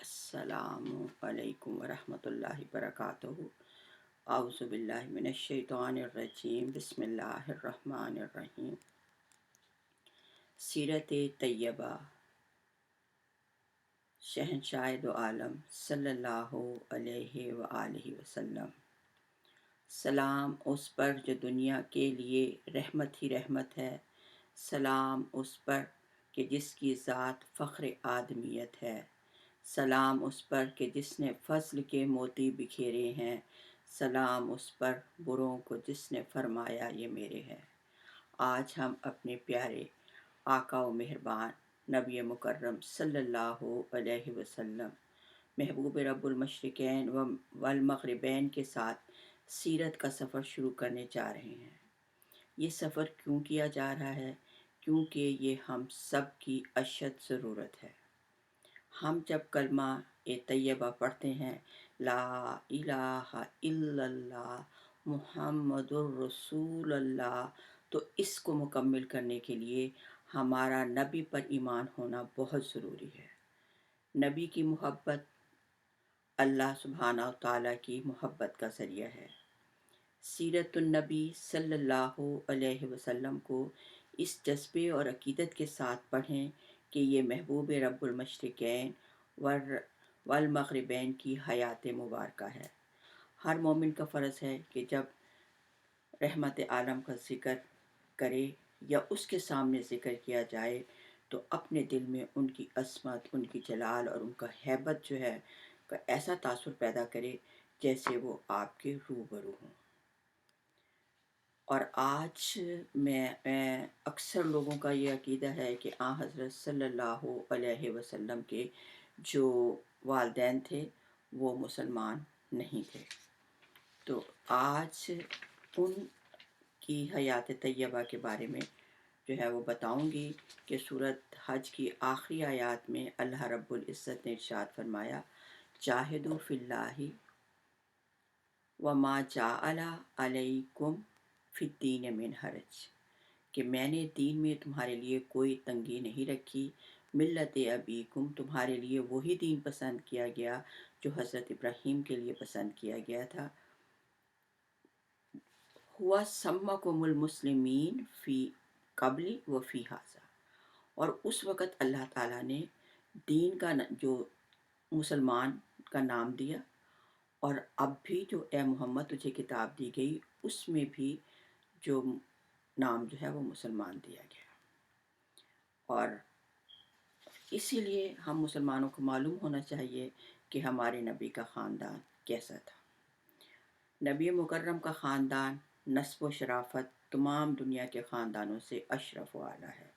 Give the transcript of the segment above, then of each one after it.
السلام علیکم ورحمۃ اللہ وبرکاتہ۔ اعوذ باللہ من الشیطان الرجیم، بسم اللہ الرحمن الرحیم۔ سیرت طیبہ، شہنشاہ دو عالم صلی اللہ علیہ وآلہ وسلم۔ سلام اس پر جو دنیا کے لیے رحمت ہی رحمت ہے، سلام اس پر کہ جس کی ذات فخر آدمیت ہے، سلام اس پر کہ جس نے فضل کے موتی بکھیرے ہیں، سلام اس پر بروں کو جس نے فرمایا یہ میرے ہے۔ آج ہم اپنے پیارے آقا و مہربان نبی مکرم صلی اللہ علیہ وسلم، محبوب رب المشرقین والمغربین کے ساتھ سیرت کا سفر شروع کرنے جا رہے ہیں۔ یہ سفر کیوں کیا جا رہا ہے؟ کیونکہ یہ ہم سب کی اشد ضرورت ہے۔ ہم جب کلمہ طیبہ پڑھتے ہیں، لا الہ الا اللہ محمد الرسول اللہ، تو اس کو مکمل کرنے کے لیے ہمارا نبی پر ایمان ہونا بہت ضروری ہے۔ نبی کی محبت اللہ سبحانہ و تعالیٰ کی محبت کا ذریعہ ہے۔ سیرت النبی صلی اللہ علیہ وسلم کو اس جذبے اور عقیدت کے ساتھ پڑھیں کہ یہ محبوب رب المشرقین والمغربین کی حیات مبارکہ ہے۔ ہر مومن کا فرض ہے کہ جب رحمت عالم کا ذکر کرے یا اس کے سامنے ذکر کیا جائے تو اپنے دل میں ان کی عظمت، ان کی جلال اور ان کا ہیبت جو ہے کا ایسا تاثر پیدا کرے جیسے وہ آپ کے روبرو ہوں۔ اور آج میں اکثر لوگوں کا یہ عقیدہ ہے کہ حضرت صلی اللہ علیہ وسلم کے جو والدین تھے وہ مسلمان نہیں تھے، تو آج ان کی حیات طیبہ کے بارے میں جو ہے وہ بتاؤں گی کہ سورۃ حج کی آخری آیات میں اللہ رب العزت نے ارشاد فرمایا، جاہدوا فی اللہ وما جعل علیکم فی الدین من حرج، کہ میں نے دین میں تمہارے لیے کوئی تنگی نہیں رکھی، ملت ابیکم، تمہارے لیے وہی دین پسند کیا گیا جو حضرت ابراہیم کے لیے پسند کیا گیا تھا، ہوا سمکم المسلمین فی قبل و فی ھذا، اور اس وقت اللہ تعالیٰ نے دین کا جو مسلمان کا نام دیا، اور اب بھی جو اے محمد تجھے کتاب دی گئی اس میں بھی جو نام جو ہے وہ مسلمان دیا گیا۔ اور اسی لیے ہم مسلمانوں کو معلوم ہونا چاہیے کہ ہمارے نبی کا خاندان کیسا تھا۔ نبی مکرم کا خاندان نسب و شرافت تمام دنیا کے خاندانوں سے اشرف و اعلیٰ ہے۔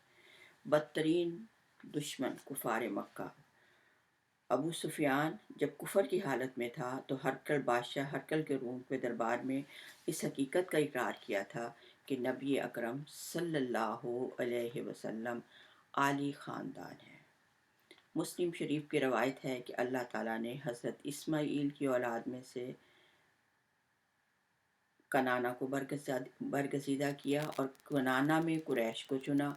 بدترین دشمن کفار مکہ ابو سفیان جب کفر کی حالت میں تھا تو ہرقل بادشاہ ہرقل کے روم کے دربار میں اس حقیقت کا اقرار کیا تھا کہ نبی اکرم صلی اللہ علیہ وسلم عالی خاندان ہے۔ مسلم شریف کی روایت ہے کہ اللہ تعالیٰ نے حضرت اسماعیل کی اولاد میں سے کنانا کو برگزیدہ کیا اور کنانا میں قریش کو چنا،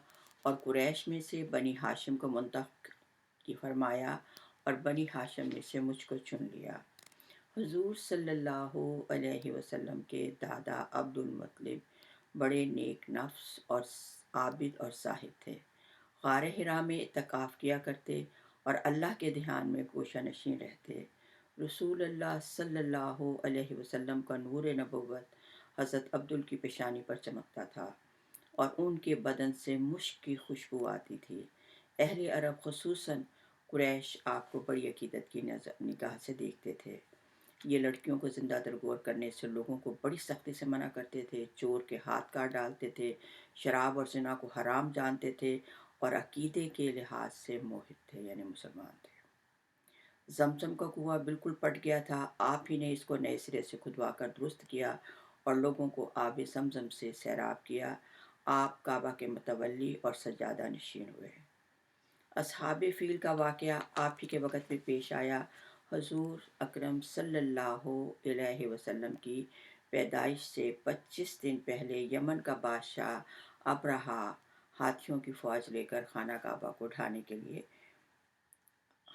اور قریش میں سے بنی ہاشم کو منتخب فرمایا اور بنی ہاشم میں سے مجھ کو چن لیا۔ حضور صلی اللہ علیہ وسلم کے دادا عبد المطلب بڑے نیک نفس اور عابد اور زاہد تھے، غار حرا میں اعتکاف کیا کرتے اور اللہ کے دھیان میں گوشہ نشین رہتے۔ رسول اللہ صلی اللہ علیہ وسلم کا نور نبوت حضرت عبدال کی پیشانی پر چمکتا تھا اور ان کے بدن سے مشک کی خوشبو آتی تھی۔ اہل عرب خصوصاً قریش آپ کو بڑی عقیدت کی نگاہ سے دیکھتے تھے۔ یہ لڑکیوں کو زندہ درگور کرنے سے لوگوں کو بڑی سختی سے منع کرتے تھے، چور کے ہاتھ کاٹ ڈالتے تھے، شراب اور زنا کو حرام جانتے تھے اور عقیدے کے لحاظ سے موحد تھے، یعنی مسلمان تھے۔ زمزم کا کنواں بالکل پٹ گیا تھا، آپ ہی نے اس کو نئے سرے سے کھدوا کر درست کیا اور لوگوں کو آب زمزم سے سیراب کیا۔ آپ کعبہ کے متولی اور سجادہ نشین ہوئے۔ اصحاب فیل کا واقعہ آپ ہی کے وقت میں پیش آیا۔ حضور اکرم صلی اللہ علیہ وسلم کی پیدائش سے 25 دن پہلے یمن کا بادشاہ ابرہہ ہاتھیوں کی فوج لے کر خانہ کعبہ کو ڈھانے کے لیے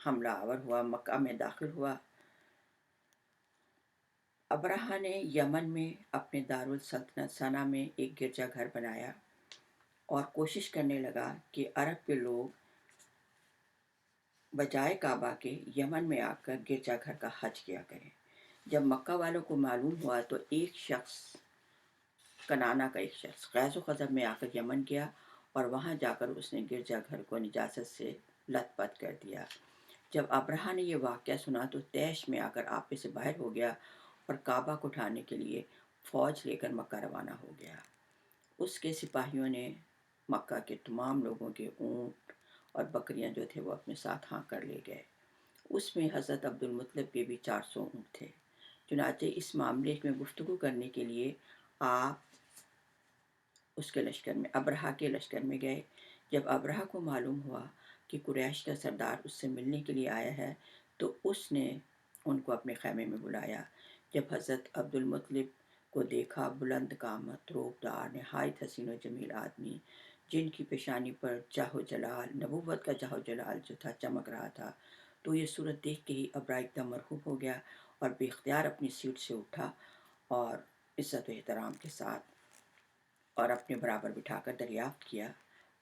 حملہ آور ہوا، مکہ میں داخل ہوا۔ ابرہہ نے یمن میں اپنے دارالسلطنت صنعا میں ایک گرجا گھر بنایا اور کوشش کرنے لگا کہ عرب کے لوگ بجائے کعبہ کے یمن میں آ کر گرجا گھر کا حج کیا کریں۔ جب مکہ والوں کو معلوم ہوا تو کنانا کا ایک شخص غیظ و غضب میں آ کر یمن گیا اور وہاں جا کر اس نے گرجا گھر کو نجاست سے لت پت کر دیا۔ جب ابرہہ نے یہ واقعہ سنا تو طیش میں آ کر آپے سے باہر ہو گیا اور کعبہ کو اٹھانے کے لیے فوج لے کر مکہ روانہ ہو گیا۔ اس کے سپاہیوں نے مکہ کے تمام لوگوں کے اونٹ اور بکریاں جو تھے وہ اپنے ساتھ ہانک کر لے گئے۔ اس میں حضرت عبدالمطلب کے بھی 400 اونٹ تھے۔ چنانچہ اس معاملے میں گفتگو کرنے کے لیے آپ اس کے لشکر میں ابرہہ کے لشکر میں گئے۔ جب ابرہہ کو معلوم ہوا کہ قریش کا سردار اس سے ملنے کے لیے آیا ہے تو اس نے ان کو اپنے خیمے میں بلایا۔ جب حضرت عبدالمطلب کو دیکھا، بلند قامت، روبدار، نہایت حسین و جمیل آدمی، جن کی پیشانی پر جاہ و جلال، نبوت کا جاہ و جلال جو تھا چمک رہا تھا، تو یہ صورت دیکھ کے ہی ابرہہ ایک دم مرعوب ہو گیا اور بے اختیار اپنی سیٹ سے اٹھا اور عزت و احترام کے ساتھ اور اپنے برابر بٹھا کر دریافت کیا،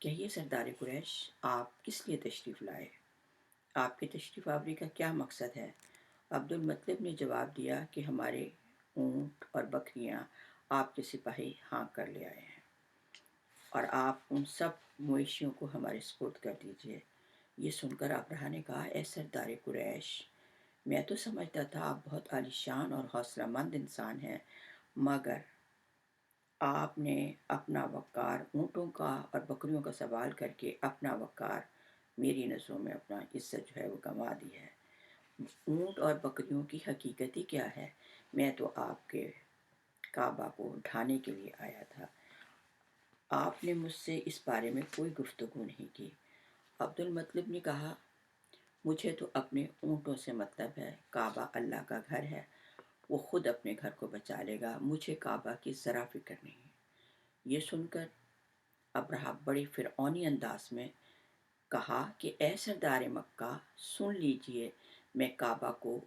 کہیے سردار قریش، آپ کس لیے تشریف لائے؟ آپ کی تشریف آوری کا کیا مقصد ہے؟ عبدالمطلب نے جواب دیا کہ ہمارے اونٹ اور بکریاں آپ کے سپاہی ہانک کر لے آئے ہیں اور آپ ان سب مویشیوں کو ہمارے سپرد کر دیجئے۔ یہ سن کر ابرہہ نے کہا، اے سردار قریش، میں تو سمجھتا تھا آپ بہت عالی شان اور حوصلہ مند انسان ہیں، مگر آپ نے اپنا وقار اونٹوں کا اور بکریوں کا سوال کر کے اپنا وقار میری نظروں میں اپنا عزت جو ہے وہ گنوا دی ہے۔ اونٹ اور بکریوں کی حقیقت کیا ہے؟ میں تو آپ کے کعبہ کو اٹھانے کے لیے آیا تھا، آپ نے مجھ سے اس بارے میں کوئی گفتگو نہیں کی۔ عبدالمطلب نے کہا، مجھے تو اپنے اونٹوں سے مطلب ہے، کعبہ اللہ کا گھر ہے، وہ خود اپنے گھر کو بچا لے گا، مجھے کعبہ کی ذرا فکر نہیں۔ یہ سن کر ابرہہ بڑی فرعونی انداز میں کہا کہ اے سردار مکہ، سن لیجئے، میں کعبہ کو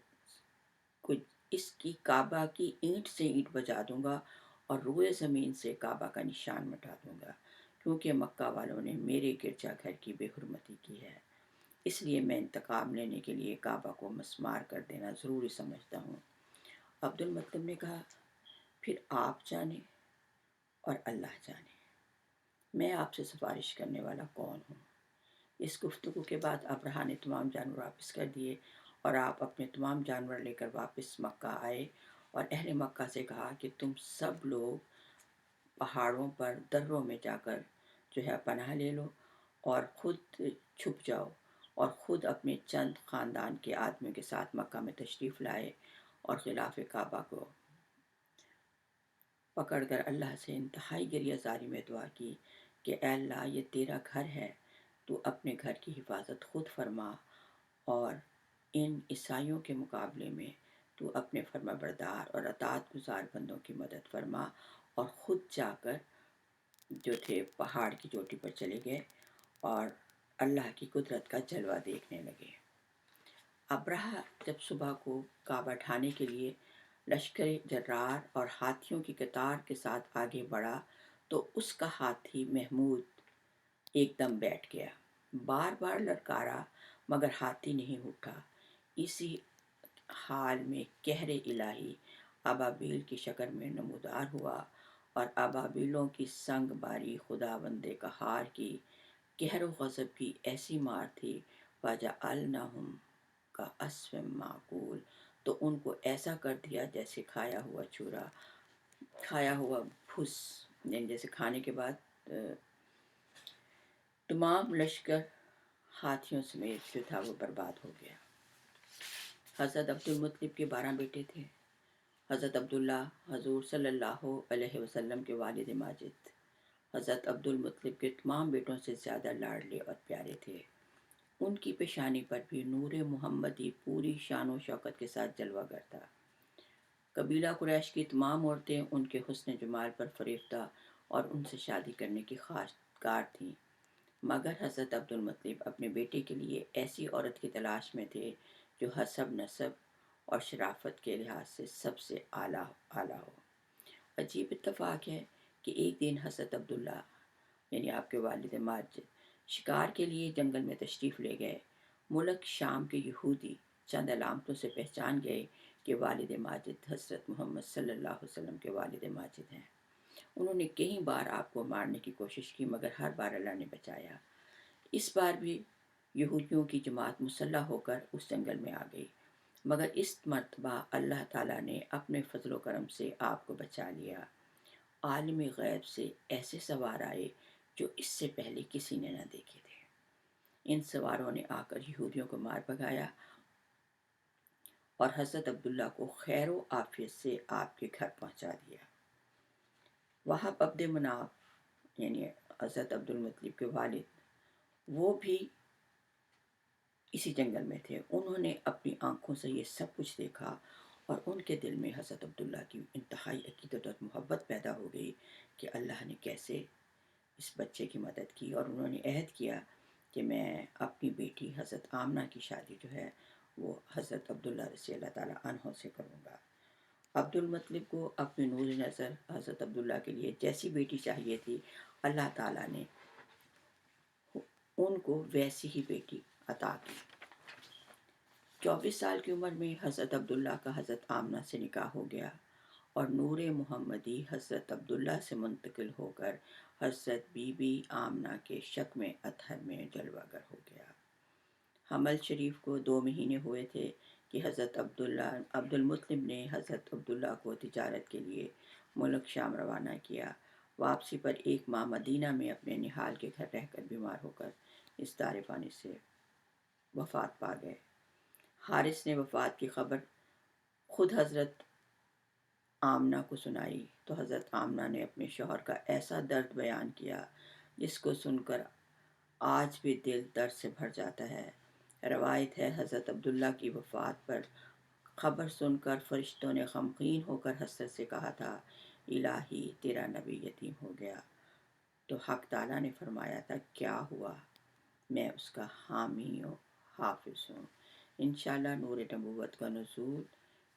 اس کی کعبہ کی اینٹ سے اینٹ بجا دوں گا اور روئے زمین سے کعبہ کا نشان مٹا دوں گا، کیونکہ مکہ والوں نے میرے گرجا گھر کی بے حرمتی کی ہے، اس لیے میں انتقام لینے کے لیے کعبہ کو مسمار کر دینا ضروری سمجھتا ہوں۔ عبدالمطلب نے کہا، پھر آپ جانے اور اللہ جانے، میں آپ سے سفارش کرنے والا کون ہوں؟ اس گفتگو کے بعد ابرہہ نے تمام جانور واپس کر دیے اور آپ اپنے تمام جانور لے کر واپس مکہ آئے اور اہل مکہ سے کہا کہ تم سب لوگ پہاڑوں پر دروں میں جا کر جو ہے پناہ لے لو اور خود چھپ جاؤ، اور خود اپنے چند خاندان کے آدمیوں کے ساتھ مکہ میں تشریف لائے اور خلاف کعبہ کو پکڑ کر اللہ سے انتہائی گریہ زاری میں دعا کی کہ اے اللہ، یہ تیرا گھر ہے، تو اپنے گھر کی حفاظت خود فرما اور ان عیسائیوں کے مقابلے میں تو اپنے فرما بردار اور اطاعت گزار بندوں کی مدد فرما، اور خود جا کر جو تھے پہاڑ کی چوٹی پر چلے گئے اور اللہ کی قدرت کا جلوہ دیکھنے لگے۔ ابرہہ جب صبح کو کعبہ ڈھانے کے لیے لشکر جرار اور ہاتھیوں کی قطار کے ساتھ آگے بڑھا تو اس کا ہاتھی محمود ایک دم بیٹھ گیا، بار بار للکارا مگر ہاتھی نہیں اٹھا۔ اسی حال میں قہر الہی ابابیل کی شکل میں نمودار ہوا اور ابابیلوں کی سنگ باری خداوند قہار کی قہر و غضب کی ایسی مار تھی، وَجَعَلْنَهُمْ كَعَصْفٍ مَّأْكُولٍ، تو ان کو ایسا کر دیا جیسے کھایا ہوا چورا، کھایا ہوا بھس، یعنی جیسے کھانے کے بعد تمام لشکر ہاتھیوں سمیت جو تھا وہ برباد ہو گیا۔ حضرت عبدالمطلب کے 12 بیٹے تھے۔ حضرت عبداللہ حضور صلی اللہ علیہ وسلم کے والد ماجد، حضرت عبدالمطلب کے تمام بیٹوں سے زیادہ لاڈلے اور پیارے تھے۔ ان کی پیشانی پر بھی نور محمدی پوری شان و شوکت کے ساتھ جلوہ گر تھا۔ قبیلہ قریش کی تمام عورتیں ان کے حسن جمال پر فریفتہ اور ان سے شادی کرنے کی خواہشگر تھیں۔ مگر حضرت عبدالمطلب اپنے بیٹے کے لیے ایسی عورت کی تلاش میں تھے جو حسب نسب اور شرافت کے لحاظ سے سب سے اعلیٰ ہو۔ عجیب اتفاق ہے کہ ایک دن حضرت عبداللہ یعنی آپ کے والد ماجد شکار کے لیے جنگل میں تشریف لے گئے۔ ملک شام کے یہودی چند علامتوں سے پہچان گئے کہ والد ماجد حضرت محمد صلی اللہ علیہ وسلم کے والد ماجد ہیں۔ انہوں نے کئی بار آپ کو مارنے کی کوشش کی مگر ہر بار اللہ نے بچایا۔ اس بار بھی یہودیوں کی جماعت مسلح ہو کر اس جنگل میں آ گئی، مگر اس مرتبہ اللہ تعالیٰ نے اپنے فضل و کرم سے آپ کو بچا لیا۔ عالم غیب سے ایسے سوار آئے جو اس سے پہلے کسی نے نہ دیکھے تھے۔ ان سواروں نے آ کر یہودیوں کو مار بھگایا اور حضرت عبداللہ کو خیر و عافیت سے آپ کے گھر پہنچا دیا۔ وہب عبد مناف یعنی حضرت عبدالمطلب کے والد وہ بھی اسی جنگل میں تھے۔ انہوں نے اپنی آنکھوں سے یہ سب کچھ دیکھا اور ان کے دل میں حضرت عبداللہ کی انتہائی عقیدت اور محبت پیدا ہو گئی کہ اللہ نے کیسے اس بچے کی مدد کی، اور انہوں نے عہد کیا کہ میں اپنی بیٹی حضرت آمنہ کی شادی جو ہے وہ حضرت عبداللہ رضی اللہ تعالیٰ عنہ سے کروں گا۔ عبد المطلب کو اپنی نور نظر حضرت عبداللہ کے لیے جیسی بیٹی چاہیے تھی، اللہ تعالیٰ نے ان کو ویسی ہی بیٹی عطا کی۔ 24 سال کی عمر میں حضرت عبداللہ کا حضرت آمنہ سے نکاح ہو گیا اور نور محمدی حضرت عبداللہ سے منتقل ہو کر حضرت بی بی آمنہ کے شک میں اطہر میں جلوہ گر ہو گیا۔ حمل شریف کو 2 مہینے ہوئے تھے کہ حضرت عبد المطلب نے حضرت عبداللہ کو تجارت کے لیے ملک شام روانہ کیا۔ واپسی پر 1 ماہ مدینہ میں اپنے نہال کے گھر رہ کر بیمار ہو کر اس دار فانی سے وفات پا گئے۔ حارث نے وفات کی خبر خود حضرت آمنہ کو سنائی تو حضرت آمنہ نے اپنے شوہر کا ایسا درد بیان کیا جس کو سن کر آج بھی دل درد سے بھر جاتا ہے۔ روایت ہے حضرت عبداللہ کی وفات پر خبر سن کر فرشتوں نے غمگین ہو کر حضرت سے کہا تھا، الہی تیرا نبی یتیم ہو گیا، تو حق تعالیٰ نے فرمایا تھا کیا ہوا، میں اس کا حامی و حافظ ہوں۔ انشاءاللہ نور نبوت کا نزول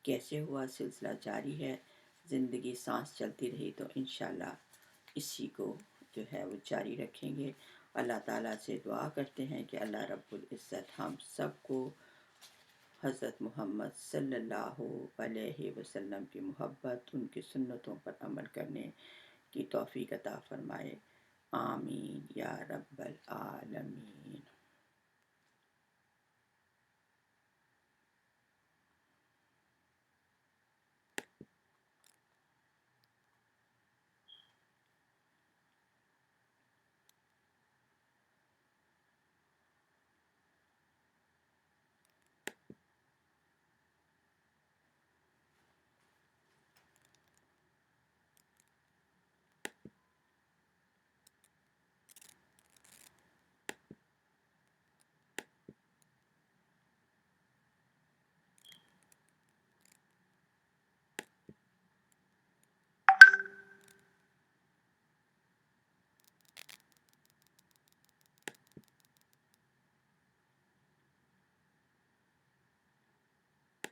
کیسے ہوا سلسلہ جاری ہے۔ زندگی سانس چلتی رہی تو انشاءاللہ اسی کو جو ہے وہ جاری رکھیں گے۔ اللہ تعالیٰ سے دعا کرتے ہیں کہ اللہ رب العزت ہم سب کو حضرت محمد صلی اللہ علیہ وسلم کی محبت، ان کی سنتوں پر عمل کرنے کی توفیق عطا فرمائے۔ آمین یا رب العالمین۔